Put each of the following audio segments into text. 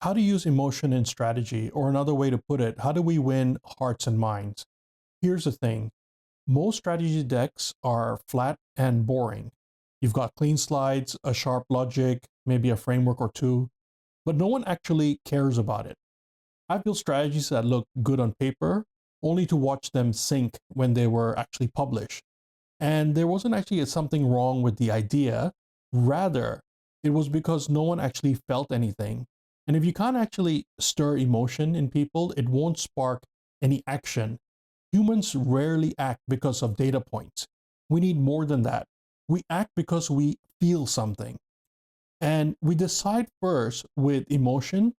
How to use emotion in strategy, or another way to put it, how do we win hearts and minds? Here's the thing, most strategy decks are flat and boring. You've got clean slides, a sharp logic, maybe a framework or two, but no one actually cares about it. I've built strategies that look good on paper, only to watch them sink when they were actually published. And there wasn't actually something wrong with the idea. Rather, it was because no one actually felt anything. And if you can't actually stir emotion in people, it won't spark any action. Humans rarely act because of data points. We need more than that. We act because we feel something. And we decide first with emotion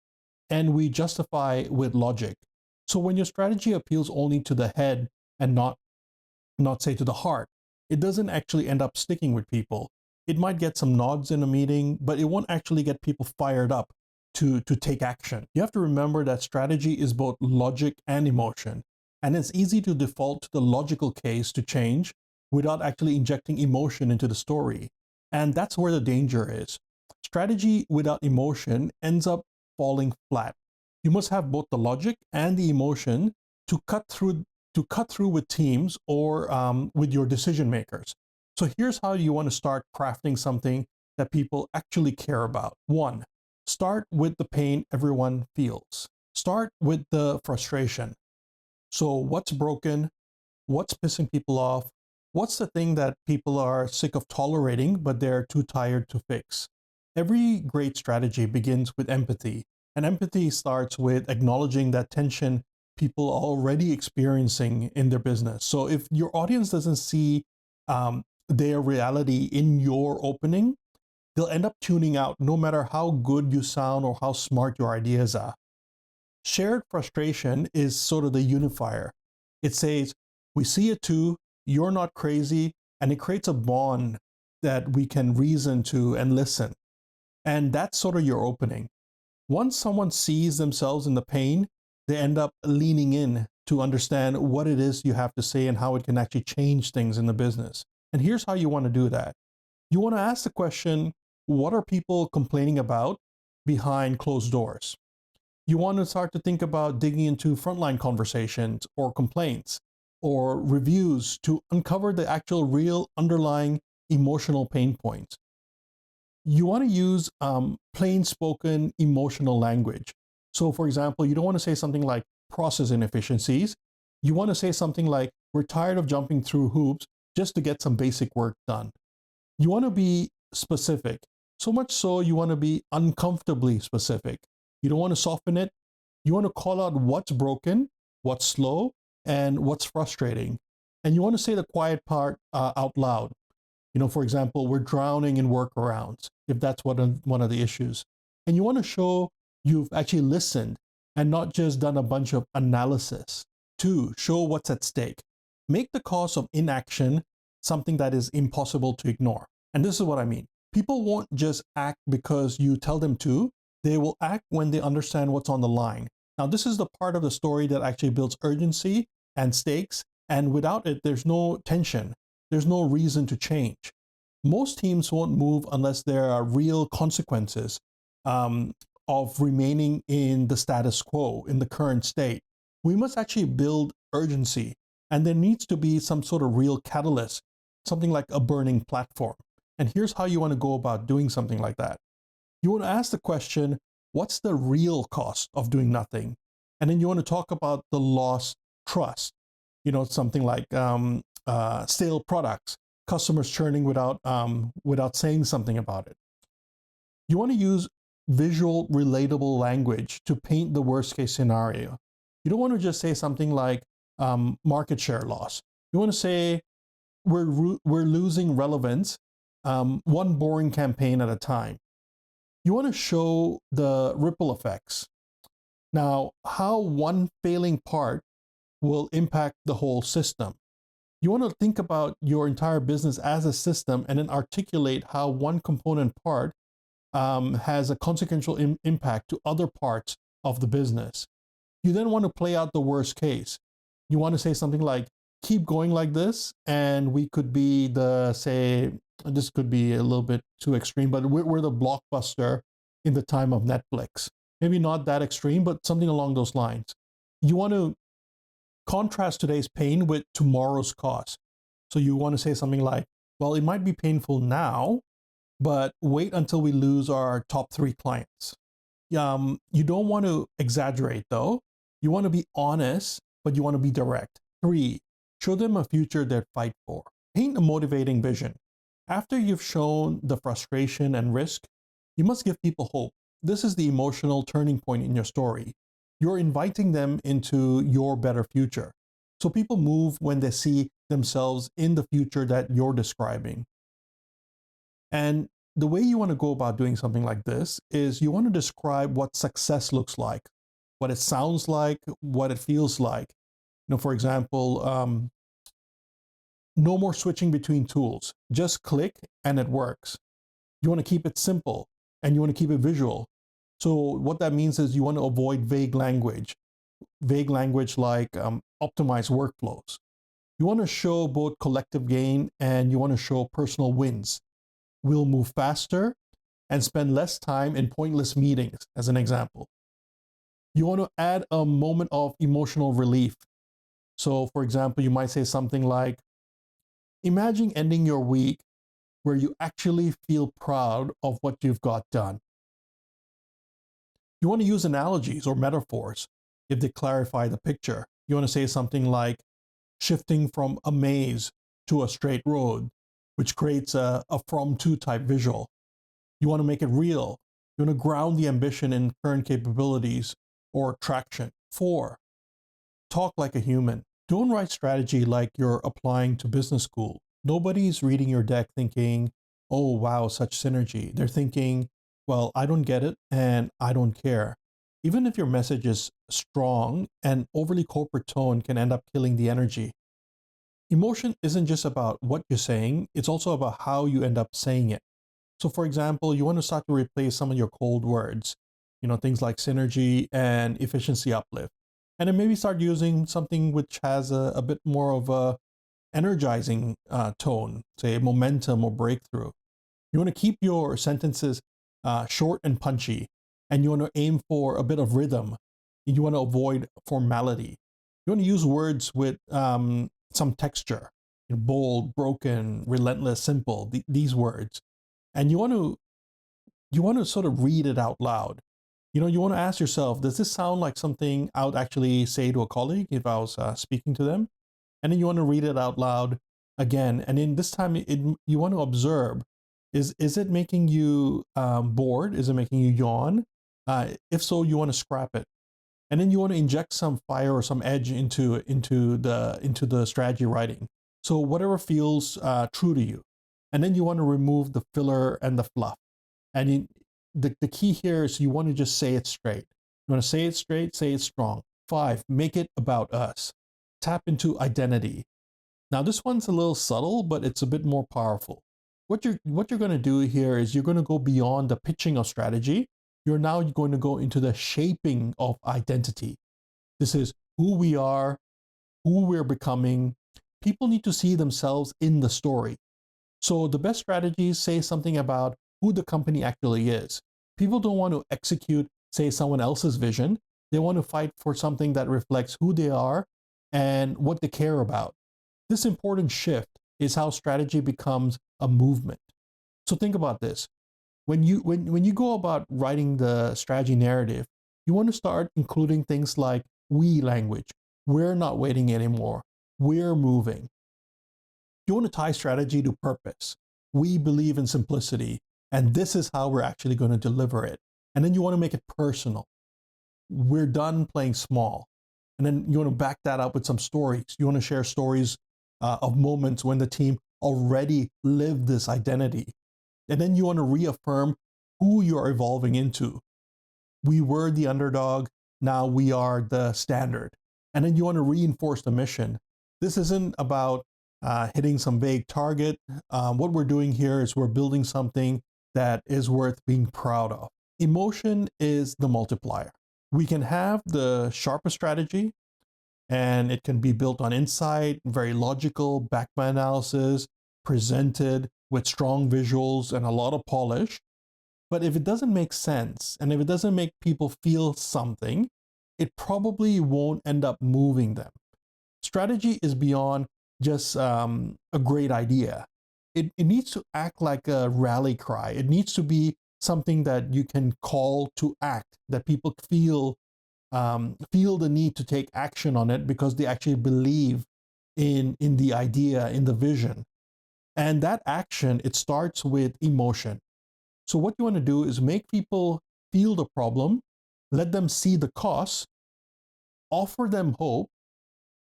and we justify with logic. So when your strategy appeals only to the head and not say to the heart, it doesn't actually end up sticking with people. It might get some nods in a meeting, but it won't actually get people fired up to take action. You have to remember that strategy is both logic and emotion. And it's easy to default to the logical case to change without actually injecting emotion into the story. And that's where the danger is. Strategy without emotion ends up falling flat. You must have both the logic and the emotion to cut through with teams or with your decision makers. So here's how you want to start crafting something that people actually care about. One, start with the pain everyone feels. Start with the frustration. So what's broken? What's pissing people off? What's the thing that people are sick of tolerating, but they're too tired to fix? Every great strategy begins with empathy, and empathy starts with acknowledging that tension people are already experiencing in their business. So if your audience doesn't see their reality in your opening, they'll end up tuning out no matter how good you sound or how smart your ideas are. Shared frustration is sort of the unifier. It says, we see it too, you're not crazy, and it creates a bond that we can reason to and listen. And that's sort of your opening. Once someone sees themselves in the pain, they end up leaning in to understand what it is you have to say and how it can actually change things in the business. And here's how you want to do that. You want to ask the question, what are people complaining about behind closed doors? You want to start to think about digging into frontline conversations or complaints or reviews to uncover the actual real underlying emotional pain points. You want to use plain spoken emotional language. So for example, you don't want to say something like process inefficiencies. You want to say something like, we're tired of jumping through hoops just to get some basic work done. You want to be specific. So much so you want to be uncomfortably specific. You don't want to soften it. You want to call out what's broken, what's slow, and what's frustrating. And you want to say the quiet part out loud. For example, we're drowning in workarounds, if that's one of the issues. And you want to show you've actually listened and not just done a bunch of analysis. Two, show what's at stake. Make the cost of inaction something that is impossible to ignore. And this is what I mean. People won't just act because you tell them to. They will act when they understand what's on the line. Now, this is the part of the story that actually builds urgency and stakes. And without it, there's no tension. There's no reason to change. Most teams won't move unless there are real consequences of remaining in the status quo, in the current state. We must actually build urgency, and there needs to be some sort of real catalyst, something like a burning platform. And here's how you want to go about doing something like that. You want to ask the question, what's the real cost of doing nothing? And then you want to talk about the lost trust. Something like stale products, customers churning without saying something about it. You want to use visual, relatable language to paint the worst case scenario. You don't want to just say something like market share loss. You want to say we're losing relevance, one boring campaign at a time. You want to show the ripple effects. Now, how one failing part will impact the whole system. You want to think about your entire business as a system and then articulate how one component part has a consequential impact to other parts of the business. You then want to play out the worst case. You want to say something like, keep going like this, and we could be this could be a little bit too extreme, but we're the Blockbuster in the time of Netflix. Maybe not that extreme, but something along those lines. You want to contrast today's pain with tomorrow's cost. So you want to say something like, well, it might be painful now, but wait until we lose our top 3 clients. You don't want to exaggerate though. You want to be honest, but you want to be direct. 3, show them a future they'd fight for. Paint a motivating vision. After you've shown the frustration and risk, you must give people hope. This is the emotional turning point in your story. You're inviting them into your better future. So people move when they see themselves in the future that you're describing. And the way you want to go about doing something like this is you want to describe what success looks like, what it sounds like, what it feels like. For example, no more switching between tools. Just click and it works. You want to keep it simple and you want to keep it visual. So what that means is you want to avoid vague language like optimize workflows. You want to show both collective gain and you want to show personal wins. We'll move faster and spend less time in pointless meetings, as an example. You want to add a moment of emotional relief. So, for example, you might say something like, imagine ending your week where you actually feel proud of what you've got done. You want to use analogies or metaphors if they clarify the picture. You want to say something like shifting from a maze to a straight road, which creates a from to type visual. You want to make it real. You want to ground the ambition in current capabilities or traction. 4, talk like a human. Don't write strategy like you're applying to business school. Nobody's reading your deck thinking, oh, wow, such synergy. They're thinking, well, I don't get it and I don't care. Even if your message is strong, an overly corporate tone can end up killing the energy. Emotion isn't just about what you're saying, it's also about how you end up saying it. So for example, you want to start to replace some of your cold words, things like synergy and efficiency uplift. And then maybe start using something which has a bit more of a energizing tone, say momentum or breakthrough. You want to keep your sentences short and punchy, and you want to aim for a bit of rhythm. You want to avoid formality. You want to use words with some texture, bold, broken, relentless, simple, these words. And you want to sort of read it out loud. You want to ask yourself, does this sound like something I would actually say to a colleague if I was speaking to them? And then you want to read it out loud again. And in this time, you want to observe, is it making you bored? Is it making you yawn? If so, you want to scrap it. And then you want to inject some fire or some edge into the strategy writing. So whatever feels true to you. And then you want to remove the filler and the fluff. And the key here is you want to just say it straight. You want to say it straight, say it strong. 5, make it about us. Tap into identity. Now this one's a little subtle, but it's a bit more powerful. What you're going to do here is you're going to go beyond the pitching of strategy. You're now going to go into the shaping of identity. This is who we are, who we're becoming. People need to see themselves in the story. So the best strategies say something about who the company actually is. People don't want to execute, say, someone else's vision. They want to fight for something that reflects who they are and what they care about. This important shift is how strategy becomes a movement. So think about this. When you go about writing the strategy narrative, you want to start including things like we language. We're not waiting anymore. We're moving. You want to tie strategy to purpose. We believe in simplicity, and this is how we're actually going to deliver it. And then you want to make it personal. We're done playing small. And then you want to back that up with some stories. You want to share stories of moments when the team already lived this identity. And then you want to reaffirm who you're evolving into. We were the underdog, now we are the standard. And then you want to reinforce the mission. This isn't about hitting some vague target. What we're doing here is we're building something that is worth being proud of. Emotion is the multiplier. We can have the sharpest strategy, and it can be built on insight, very logical, backed by analysis, presented with strong visuals and a lot of polish. But if it doesn't make sense and if it doesn't make people feel something, it probably won't end up moving them. Strategy is beyond just a great idea. It needs to act like a rally cry. It needs to be something that you can call to act, that people feel the need to take action on it because they actually believe in the idea, in the vision. And that action, it starts with emotion. So what you want to do is make people feel the problem, let them see the cost, offer them hope,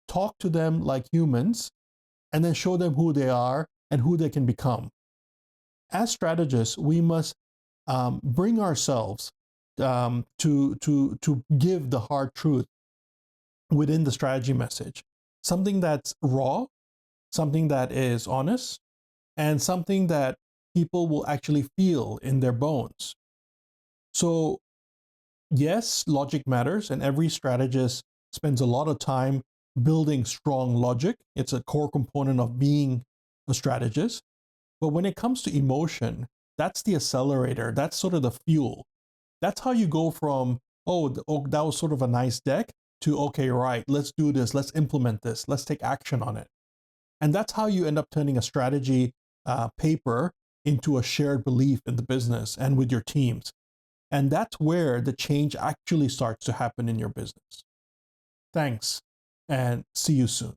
talk to them like humans, and then show them who they are and who they can become. As strategists, we must bring ourselves to give the hard truth within the strategy message, something that's raw, something that is honest, and something that people will actually feel in their bones. So yes, logic matters, and every strategist spends a lot of time building strong logic. It's a core component of being a strategist. But when it comes to emotion, that's the accelerator. That's sort of the fuel. That's how you go from, oh, that was sort of a nice deck, to, okay, right, let's do this, let's implement this, let's take action on it. And that's how you end up turning a strategy paper into a shared belief in the business and with your teams. And that's where the change actually starts to happen in your business. Thanks, and see you soon.